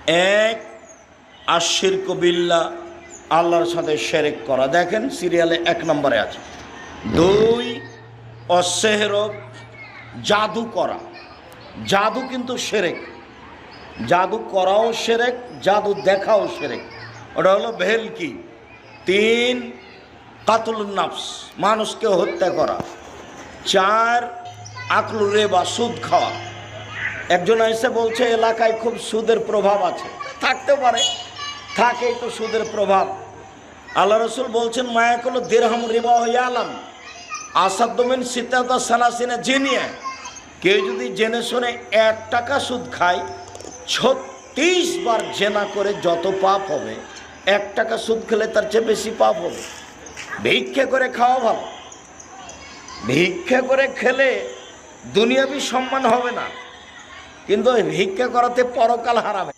এক, আশিরকু বিল্লাহ, আল্লাহর সাথে শিরক করা, দেখেন সিরিয়ালে 1 নম্বরে আছে। 2, অসেহর, জাদু করা। জাদু কিন্তু শিরক, জাদু করাও শিরক, জাদু দেখাও শিরক, ওটা হলো ভেলকি। 3, কাতলুন নাফস, মানুষকে হত্যা করা। 4, আকলু রিবা, সুদ খাওয়া। একজন এসে বলছে এলাকায় খুব সুদের প্রভাব আছে, থাকতে পারে, থাকেই তো সুদের প্রভাব। আল্লাহ রসুল বলছেন মায়াকুল দিরহাম রিবা ইয়ালাম আসাদমিন সিতাতা সানাসিনা জিনিয়া, কেউ যদি জেনে শুনে 1 টাকা সুদ খায়, 36 বার জেনা করে যত পাপ হবে, 1 টাকা সুদ খেলে তার চেয়ে বেশি পাপ হবে। ভিক্ষা করে খাওয়া ভালো, ভিক্ষা করে খেলে দুনিয়াবি সম্মান হবে না, কিন্তু ভিক্ষা করাতে পরকাল হারাবে।